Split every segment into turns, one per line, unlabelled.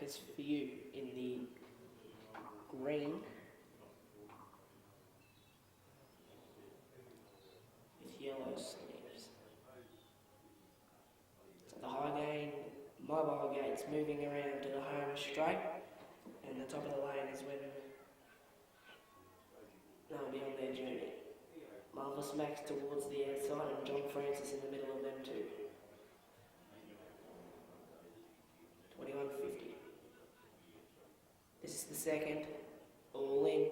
Macca's for you in the green with yellow sleeves. The high gain mobile gates moving around to the home straight, and the top of the lane is when they'll be on their journey. Marvellous Max towards the outside and John Francis in the middle of them two. 21.50. This is the second, all in.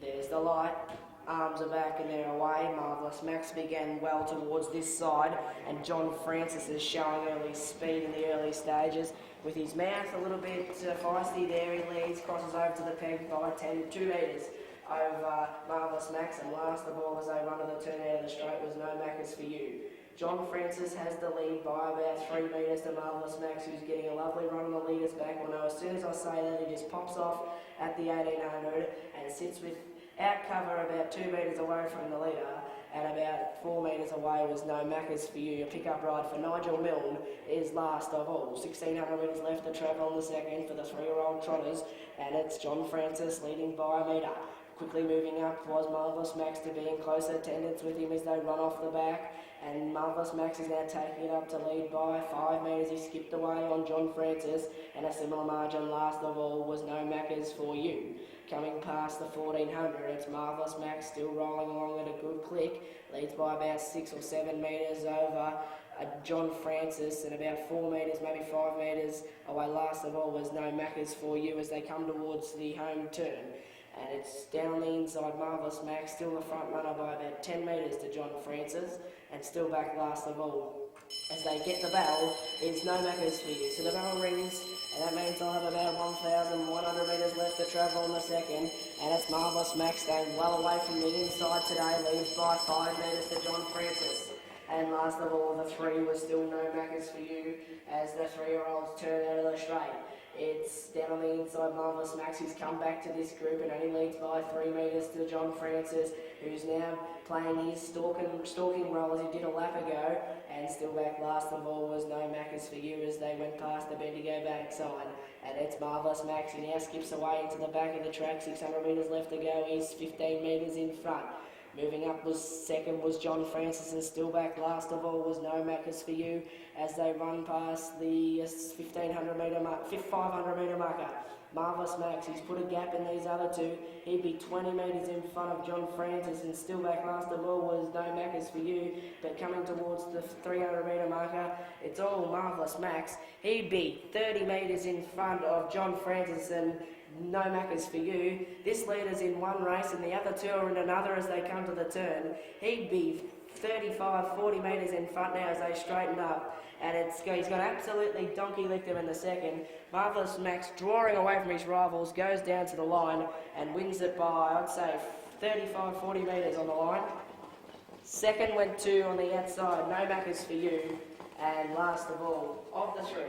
There's the light, arms are back and they're away. Marvellous Max began well towards this side, and John Francis is showing early speed in the early stages. With his mouth a little bit feisty there, he leads, crosses over to the peg by 2 metres over Marvellous Max, and last of all as they run to the turn out of the straight was No Macca's for You. John Francis has the lead by about 3 metres to Marvellous Max, who's getting a lovely run on the leader's back. Well, no, as soon as I say that, he just pops off at the 1800 and sits without cover about 2 metres away from the leader, and about 4 metres away was No Macca's for You. A pick-up ride for Nigel Milne is last of all. 1,600 metres left to travel in the second for the 3-year-old trotters, and it's John Francis leading by a metre. Quickly moving up was Marvellous Max to be in closer attendance with him as they run off the back, and Marvellous Max is now taking it up to lead by 5 metres. He skipped away on John Francis, and a similar margin last of all was No Macca's for You. Coming past the 1,400, it's Marvellous Max still rolling along at a good click, leads by about 6 or 7 metres over John Francis, and about 4 metres, maybe 5 metres away last of all was No Macca's for You as they come towards the home turn. And it's down the inside, Marvellous Max, still the front runner by about 10 metres to John Francis, and still back last of all. As they get the bell, it's No Macca's for You. So the bell rings, and that means they'll have about 1,100 metres left to travel in the second, and it's Marvellous Max staying well away from the inside today, leads by 5 metres to John Francis. And last of all, the 3 was still No Macca's for You as the 3-year-olds turn out of the straight. It's down on the inside, Marvellous Max, who's come back to this group and only leads by 3 metres to John Francis, who's now playing his stalking role as he did a lap ago, and still back last of all was No Macca's for You as they went past the Bendigo backside. And it's Marvellous Max, who now skips away into the back of the track, 600 metres left to go, he's 15 metres in front. Moving up was second was John Francis, and still back last of all was No Macca's for You as they run past the 500 metre marker. Marvellous Max, he's put a gap in these other two. He'd be 20 metres in front of John Francis, and still back last of all was No Macca's for You. But coming towards the 300 metre marker, it's all Marvellous Max. He'd be 30 metres in front of John Francis and No Macca's for You. This leader's in one race and the other two are in another as they come to the turn. He'd be 35, 40 metres in front now as they straighten up. And he's got absolutely donkey-licked him in the second. Marvellous Max, drawing away from his rivals, goes down to the line and wins it by, I'd say, 35, 40 metres on the line. Second went 2 on the outside, No Macca's for You. And last of all, of the 3,